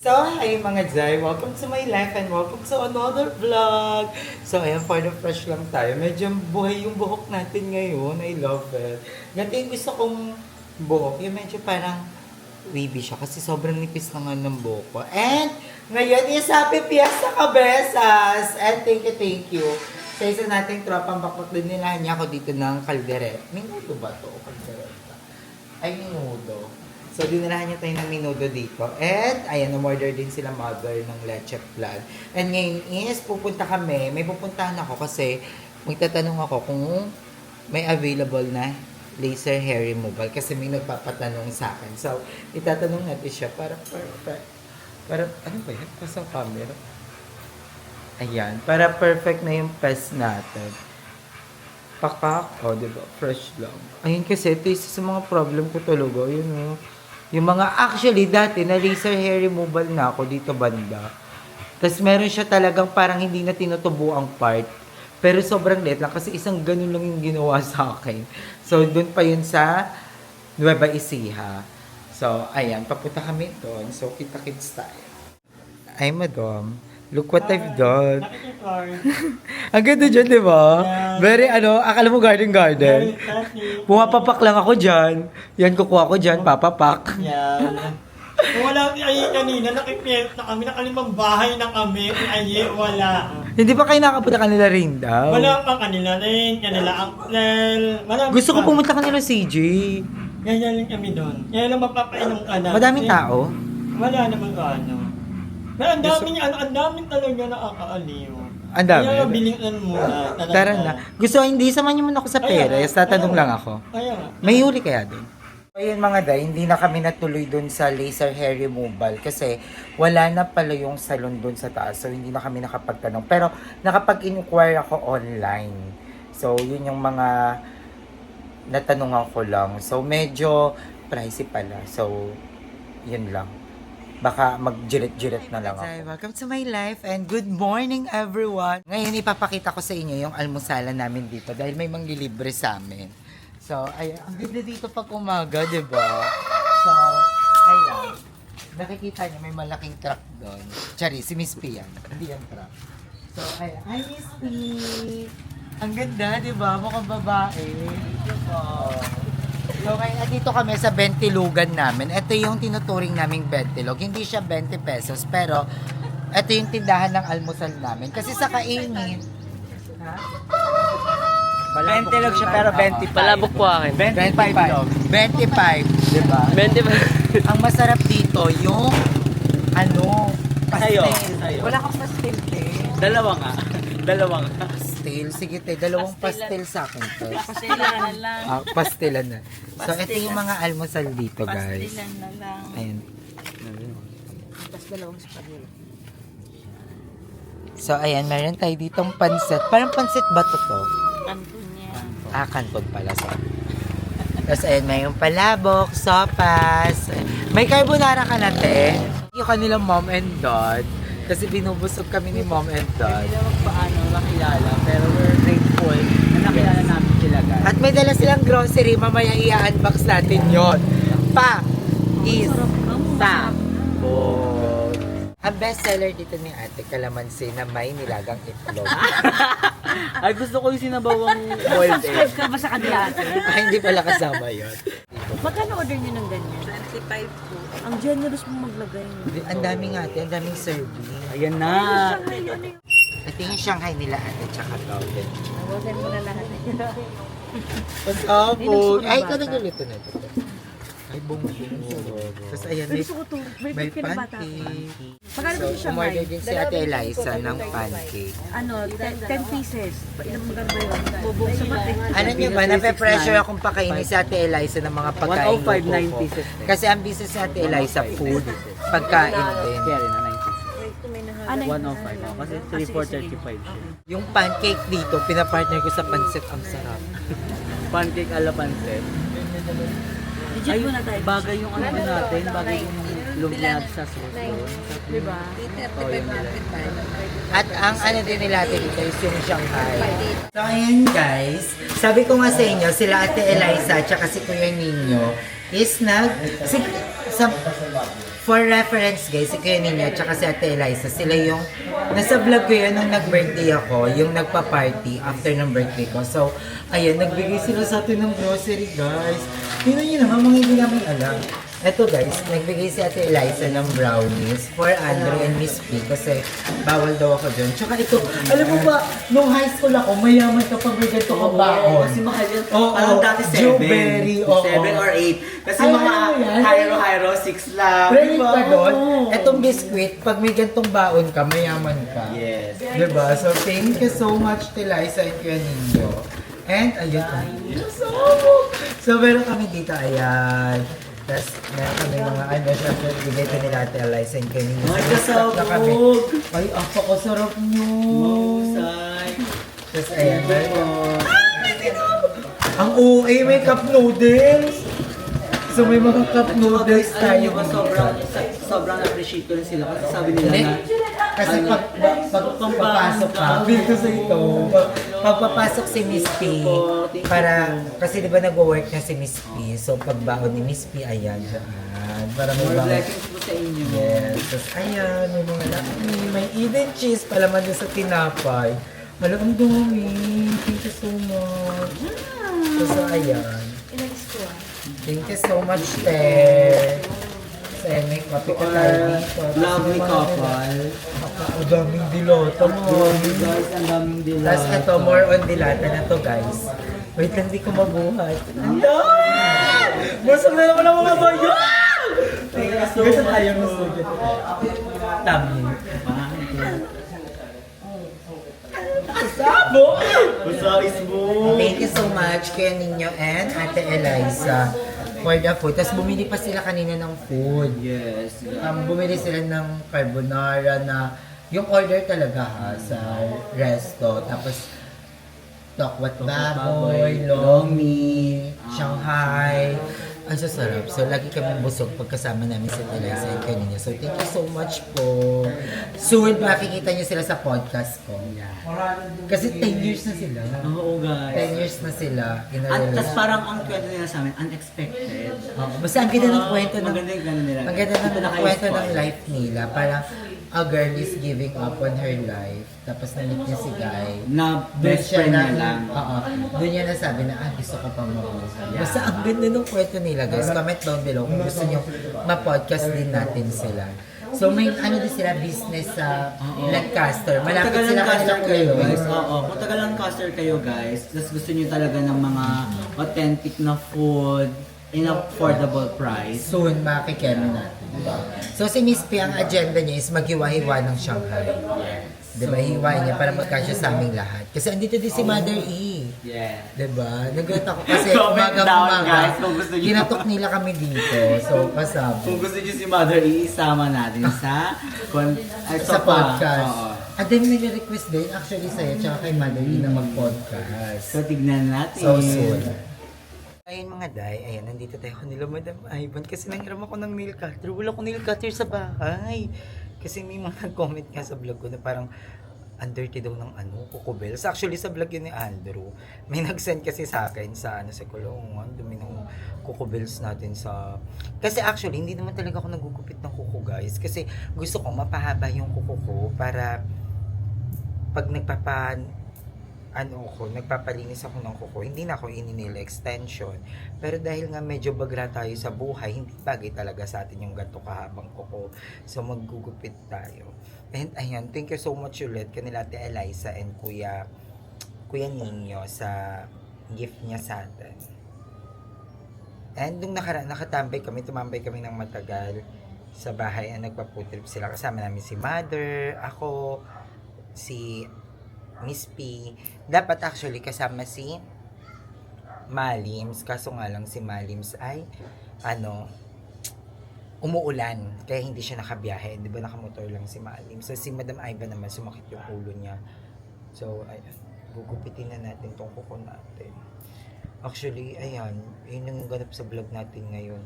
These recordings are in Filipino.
So, hi mga Jai! Welcome to my life and welcome to another vlog! So, ayan, for the fresh lang tayo. Medyo buhay yung buhok natin ngayon. I love it. Ganito yung gusto kong buhok. Yung medyo parang wavy siya kasi sobrang nipis na nga ng buhok ko. And, ngayon is Happy Fiesta Cabezas! And thank you. Sa isa nating tropang bakbak din nilahan niya ako dito ng kalderet. Minudo ba to? O kaldereta? Ay, minudo. So, dinalahan niya tayo ng minudo dito. And, ayan, umorder din sila mother ng leche flan. And ngayon is, pupunta kami. May pupuntahan ako kasi magtatanong ako kung may available na laser hair removal. Kasi may nagpapatanong sa akin. So, itatanong natin siya para perfect. Para, ano ba yan? Pasang camera. Ayan, para perfect na yung pest natin. Pakako, diba? Fresh lang. Ayun kasi, ito isa sa mga problem ko talaga. Yun o. Yung mga, actually, dati, na laser hair removal na ako dito banda. Tapos meron siya talagang parang hindi na tinutubo ang part. Pero sobrang liit lang kasi isang ganun lang yung ginawa sa akin. So, dun pa yun sa Nueva Ecija. So, ayan, papunta kami doon. So, kita-kits tayo. Ay, madam. Look what I've done. Ang ganda dyan, di ba? Very, akala mo garden. Pumapapak lang ako dyan. Yan, kukuha ko dyan, papapak. Yan. Kung wala ni Aye kanina, nakipiyet na kami, nakalimang bahay na kami, ni Aye, wala. Hindi ba kayo nakapunta kanila rin daw? Wala pang kanila rin, kanila Uncle. Gusto ko pumunta kanila CJ. Ganyan lang kami doon. Kaya lang mapapainom ka na. Madaming tao? Wala naman ano. Pero ang daming talaga nakakaaliw. Ang dami. Kaya bilingan muna. Tara na. Gusto, hindi samahan niyo muna ako sa Perez. Tatanong lang ako. Kaya nga. May huli kaya doon? Ayun mga day, hindi na kami natuloy doon sa laser hair removal kasi wala na pala yung salon doon sa taas. So, hindi na kami nakapagtanong. Pero, nakapag-inquire ako online. So, yun yung mga natanungan ko lang. So, medyo pricey pala. So, yun lang. Baka mag-jiret-jiret na lang ako. Welcome to my life and good morning everyone. Ngayon ipapakita ko sa inyo yung almusalan namin dito dahil may manglilibre sa amin. So, ay, ang ganda dito pag umaga, di ba? So, ayan. Nakikita niyo may malaking truck doon. Chari, si Miss P yan. Hindi yan truck. So, ayan. Hi, Miss P! Ang ganda, di ba? Mukhang babae. Oh. So, ngayon, dito kami sa Bentilugan namin. Ito yung tinuturing naming Bentilog. Hindi siya 20 pesos, pero ito yung tindahan ng almusal namin. Kasi sa kainin, ha? 20 lang siya pero 25. Palabok po akin. 25. 25, di ba? 25. Ang masarap dito, yung pastel. Sa'yo. Wala kang pastel, te. Dalawa nga. Pastel. Sige, te. Dalawang pastel sa akin, te. Pastilan lang. Pastelan na. So, ito yung mga almusal dito, guys. Pastilan na lang. Ayan. Tapos dalawang spaghetti. So, ayan, meron tayo ditong pansit. Parang pansit ba to? Kanto niya. Kanton pala. So. Tapos, ayan, may yung palabok, sopas. May carbonara ka na, te. Yung kanilang mom and dad. Kasi binubusog kami ni mom and dad. Hindi naman paano makilala pero we're grateful na nakilala namin sila guys. At may dala silang grocery. Mamaya i-unbox natin yon. Ang best seller dito ni ate, kalamansi na may nilagang itlog. Ay gusto ko yung sinabawang boiled egg. Ka ba sa kanila? Hindi pala kasama yon. Magkano order niyo ng ganyan? 25 po. Ang generous mo maglagay. Ang daming ate, ang daming serving. Ayan na. Ito yung Shanghai nila ate, tsaka tawag. Nawagan mo na lahat. Pag-apog. Ay, ikaw nagluluto na ito. Ay, bungo. Tapos ayan, Gusto ko to. may kinabata. pancake. Magkano So, ba siya, umorder Mike? din si Ate Eliza ng pancake. Ano, 10 pieces. Ilang magkano ba yun? Bubong sa mati. Alam niyo ba, nape-pressure akong pakainin si Ate Eliza ng mga pagkain. 105, luto 9 ko. pieces. Kasi ang business ni Ate Eliza, food, pagkain din. Kaya rin na 90. Ano 105 ako kasi 3435 siya. Yung pancake dito, pinapartner ko sa pancit. Ang sarap. Pancake ala pancit. Legit mo na tayo. Bagay yung ano natin, bagay yung lumpiad sa sauce doon. Diba? Oh, yun nila. At ang ano din nila ate dito is yung Shanghai. So ayan guys, sabi ko nga sa inyo, sila Ate Eliza at saka si Kuya Nino is For reference guys, si Kuya Nino at saka si Ate Eliza, sila yung nasa vlog ko yun nung nag-birthday ako, yung nagpa-party after ng birthday ko. So, ayun, nagbigay sila sa atin ng grocery guys. Tingnan nyo naman, mga hindi namin alam. Eto guys, nagbigay si Ate Eliza ng brownies for Andrew and Miss P kasi bawal daw ako dyan. Tsaka ito, alam mo ba, nung high school ako, mayaman kapag may ganito ka baon. Kasi mahal yan. Oo, Parang dati 7. Dewberry, oo. 7 or 8. Kasi Ay, mga ano yan? Hyro, 6 lang. Credit Diba? ka doon. Oo. Etong biscuit, pag may gantong baon ka, mayaman ka. Yes. Diba? So, thank you so much, Eliza and Kuya Nino. And, ayun. So, meron kami dito, ayan. Tapos, meron kami mga ano, syempre, bigay ito nila Ate Eliza and Kuya Nino. Ay, So, stop na kami. kasabog. Ay, apakasarap nyo. Mahusay. Tapos, ayan, meron. Ang OA, may cup noodles. So, may mga cup noodles Alam tayo. niyo ba, sobrang appreciate ko rin sila kasi sabi nila Hindi. na Kasi pag papasok ka, dito sa ito, pagpapasok si Miss P, para, kasi di ba nag-work na si Miss P, so pagbaon ni Miss P, ayan, dyan, para may more baon. blessings po sa inyo. Yes, tapos ayan, may mga laki, may Eden cheese, palaman doon sa tinapay. Alam, ang dumi, thank you so much. So, ayan. Thank you so much, Ter. So, ayan, may kape ka tayo dito. Lovely couple. Ang daming dilata mo. Grabe guys, ang daming dilata. Tapos ito, more on dilata na to, guys. Wait lang, di ko mabuhat. Busog na naman ang mga bayo! Gusto tayo busog. Tami. Sabo! Masayos mo. Thank you so much, Kuya Nino and Ate Eliza, for the food. Tapos bumili pa sila kanina ng food. Yes. Bumili sila ng carbonara na yung order talaga ha, sa resto. Tapos tokwat baboy, lomi, Shanghai. Ang sasarap. So, lagi kami busog pagkasama namin sa Eliza and kanina. So, thank you so much po. Soon, makikita niyo sila sa podcast ko. Kasi 10 years na sila. Oo 10 guys. years na sila. In a At tas relationship. parang ang kwento nila sa amin, unexpected. Basta ang ganda ng kwento ng Maganda yung gano'n nila. ang ganda Ito na ng kayo kwento ng spoil. life nila. Parang a girl is giving up on her life. Tapos na-meet niya si Guy. Na best friend niya lang. Oo. Doon niya nasabi na, gusto ko pang mabuhay. Basta ang ganda ng kwento nila, guys. Comment down below kung gusto niyo ma-podcast din natin sila. So may ano din sila, business sa Lancaster. Malapit Kung sila taga-Lancaster kanila kayo kayo. guys, oo. Kung taga-Lancaster kayo guys, tapos gusto niyo talaga ng mga authentic na food in affordable price. Soon, makikemi natin. So si Miss P, ang agenda niya is maghiwa-hiwa ng Shanghai. Diba? Hiwain niya para magkasya sa aming lahat. Kasi andito din si Mother E. Yeah. Diba? Nag-get ako kasi Comment down, umaga-umaga. guys, kung gusto niyo. Kinatok nila kami dito. So, kasama. Kung gusto niyo si Mother E, isama natin sa Sa podcast. Oo. At then nag-request din actually sa'yo tsaka kay Mother E na mag-podcast. So tignan natin. So soon. Ayun mga day, ayan, nandito tayo nila Madam Ivan kasi nanghiram ako ng nail cutter. Wala akong nail cutter sa bahay. Kasi may mga nag-comment nga sa vlog ko na parang ang dirty daw ng Coco Bells. Actually sa vlog yun ni Andrew, may nag-send kasi sa akin sa sa kulungan, dumi ng Coco Bells natin sa... Kasi actually, hindi naman talaga ako nagugupit ng kuko guys. Kasi gusto ko mapahaba yung kuko ko para pag nagpapalinis ako ng kuko, hindi na ako ini-nail extension. Pero dahil nga medyo bagra tayo sa buhay, hindi bagay talaga sa atin yung ganito kahabang kuko. So maggugupit tayo. And ayan, thank you so much ulit kanila Ate Eliza and Kuya Nino sa gift niya sa atin. And nung nakatambay kami, tumambay kami ng matagal sa bahay na nagpaputrip sila. Kasama namin si Mother, ako, si Miss P. Dapat actually kasama si Malims. Kaso nga lang si Malims ay umuulan. Kaya hindi siya nakabiyahe. Di ba nakamotor lang si Malims. So si Madam Ivan naman sumakit yung ulo niya. So ayan, gugupitin na natin tong kuko natin. Actually, ayan, yun yung ganap sa vlog natin ngayon.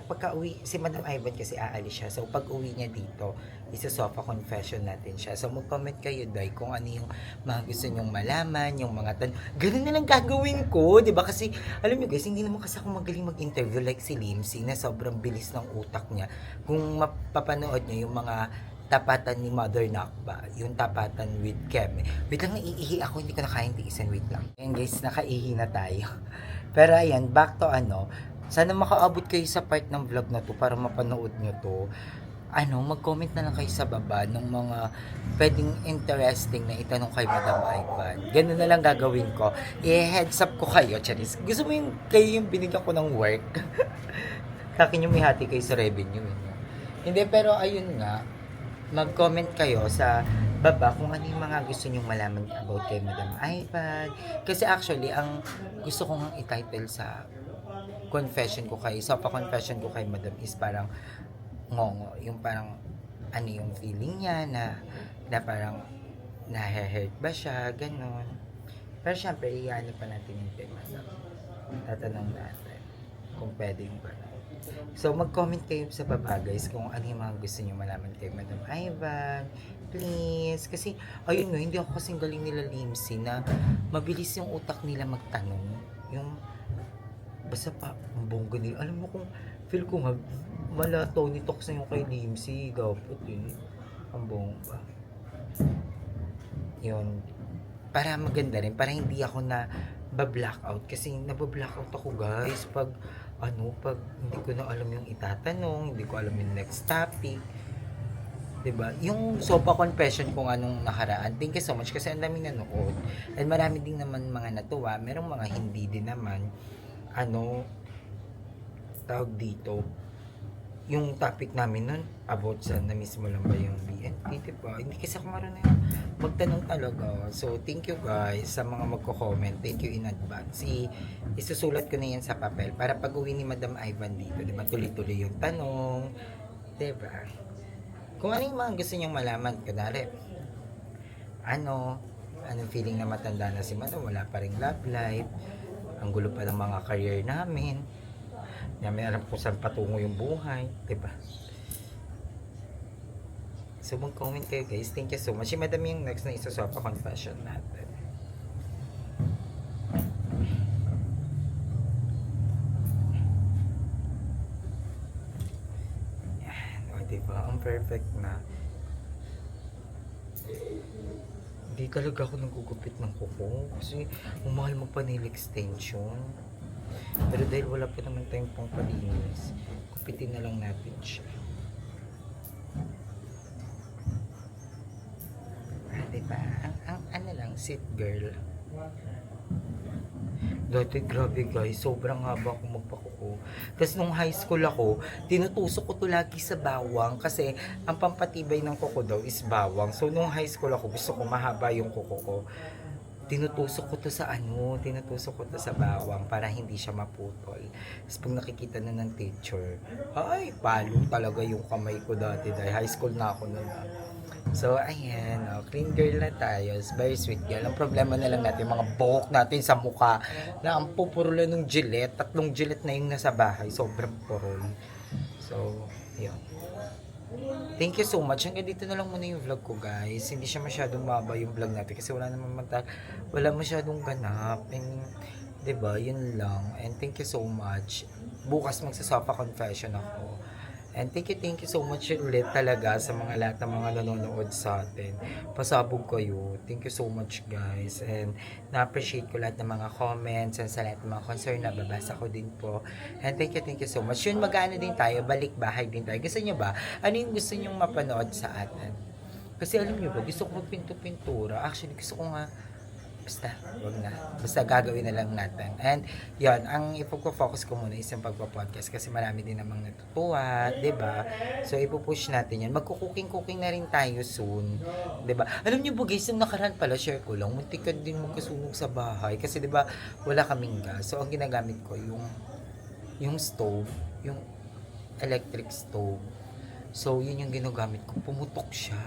pagka-uwi, si Madam Ivan kasi aalis siya. So, pag uwi niya dito, isa-sofa confession natin siya. So, mag-comment kayo, Day, kung ano yung mga gusto nyong malaman, yung mga ganun na lang gagawin ko, di ba? Kasi, alam nyo guys, hindi naman kasi ako magaling mag-interview like si Limsy na sobrang bilis ng utak niya. Kung mapapanood niyo yung mga tapatan ni Mother Nakba, yung tapatan with Kem. Wait lang, naiihi ako, hindi ko na kayang tiisan, wait lang. Ayan guys, nakaihi na tayo. Pero ayan, back to sana makaabot kayo sa part ng vlog na to para mapanood nyo to. Mag-comment na lang kayo sa baba ng mga pwedeng interesting na itanong kay Madam Ivan. Ganun na lang gagawin ko. I-heads up ko kayo, Charis. Gusto mo kayo yung binigyan ko ng work? Kakin yung may hati kayo sa revenue. Hindi, pero ayun nga, mag-comment kayo sa baba kung ano yung mga gusto nyong malaman about kay Madam Ivan. Kasi actually, ang gusto kong i-title sa confession ko kay Madam is parang ngongo, yung parang ano yung feeling niya na parang na-hurt ba siya, ganon. Pero syempre, iyaano pa natin yung kay Madam. Tatanong natin kung pwede yung gano'n. So, mag-comment kayo sa baba guys kung ano yung mga gusto nyo malaman kay Madam Ivan. Please. Kasi, ayun no, hindi ako kasing galing nila Limsy na mabilis yung utak nila magtanong. Yung, basta pa, ang bongga nila. Alam mo kung, feel ko nga, mala Tony Talks na yung kay Limsy. Gapot eh. Ang bongga. Yun. Para maganda rin. Para hindi ako na ba-blackout. Kasi naba-blackout ako guys. Pag hindi ko na alam yung itatanong, hindi ko alam yung next topic. 'Di ba? Yung sopa confession kung anong nakaraan. Thank you so much kasi ang daming nanood. And marami din naman mga natuwa, merong mga hindi din naman tawag dito. Yung topic namin nun about sa na-miss mo lang ba yung BNT, diba? Hindi kasi ako marunong magtanong talaga. So, thank you guys sa mga magko-comment. Thank you in advance. Isusulat ko na yan sa papel para pag uwi ni Madam Ivan dito, diba? Tuloy-tuloy yung tanong. Diba? Kung ano yung mga gusto niyong malaman, kunwari, anong feeling na matanda na si Madam, wala pa rin love life, ang gulo pa ng mga career namin, may alam kung saan patungo yung buhay, diba? So, mag-comment kayo guys. Thank you so much. Si Madam yung next na isa-sopa confession natin. Yan. O, diba? Ang perfect na. Hindi talaga ako nagugupit ng kuko. Kasi, umahal mo pa nail extension. Pero dahil wala pa naman tayong pangpalinis, kupitin na lang natin siya. Diba? Ang lang, sit girl. Dati grabe guys, sobrang haba akong magpakuko. Kasi nung high school ako, tinutusok ko to lagi sa bawang kasi ang pampatibay ng kuko daw is bawang. So nung high school ako, gusto ko mahaba yung kuko ko. Tinutusok ko to sa bawang para hindi siya maputol. Tapos pag nakikita na ng teacher, ay, palo talaga yung kamay ko dati dahil high school na ako noon. So, ayan, clean girl na tayo. Very sweet girl. Ang problema na lang natin, mga buhok natin sa mukha na ang pupurulan ng Gillette. 3 Gillette na yung nasa bahay. Sobrang purol. So, yun. Thank you so much. Hanggang dito na lang muna yung vlog ko guys. Hindi siya masyadong maba yung vlog natin kasi wala masyadong ganap. And, diba, yun lang. And thank you so much. Bukas magsasofa confession ako. And thank you so much ulit talaga sa mga lahat ng mga nanonood sa atin. Pasabog kayo. Thank you so much guys. And na-appreciate ko lahat ng mga comments and sa lahat ng mga concern na babasa ko din po. And thank you so much. Yun, mag-ano din tayo, balik bahay din tayo. Gusto nyo ba? Ano yung gusto nyo mapanood sa atin? Kasi alam nyo ba, gusto ko magpinto-pintura. Actually, gusto ko nga basta, wag na. Basta gagawin na lang natin. And, yun, ang ipag-focus ko muna is yung pagpa-podcast kasi marami din namang natutuwa, ba diba? So, ipupush natin yan. Magkukuking-cooking na rin tayo soon, ba diba? Alam niyo po guys, yung nakaraan pala, share ko lang, muntik ka din magkasunog sa bahay kasi ba diba, wala kaming gas. So, ang ginagamit ko, yung stove, yung electric stove. So, yun yung ginagamit ko. Pumutok siya.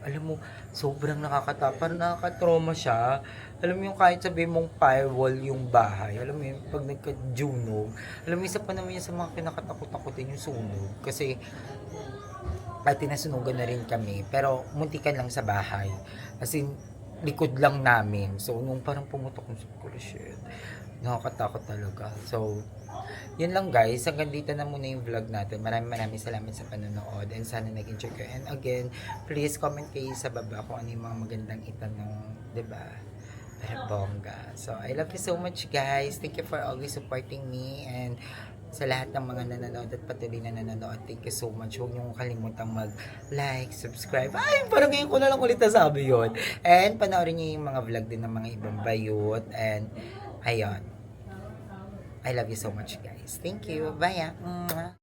alam mo, sobrang nakakatakot, nakaka-trauma siya. Alam mo yung kahit sabihin mong firewall yung bahay, alam mo yung pag nagka-junog, alam mo isa pa naman yun sa mga kinakatakot-takutin yung sunog. Kasi kahit tinasunugan na rin kami, pero muntikan lang sa bahay. As in, likod lang namin. So, nung parang pumutok yung sabi, shit, nakakatakot talaga. So, yun lang guys, hanggang dito na muna yung vlog natin. Maraming salamat sa panonood and sana nag-enjoy kayo. And again, please comment kayo sa baba kung ano yung mga magandang itanong, diba? Para bongga. So, I love you so much guys. Thank you for always supporting me and sa lahat ng mga nanonood at patuloy na nanonood, thank you so much. Huwag niyong kalimutang mag-like, subscribe. Ay, parang ngayon ko na lang ulit nasabi yun. And panoorin niyo yung mga vlog din ng mga ibang bayot. And, ayun. I love you so much guys. Thank you. Bye.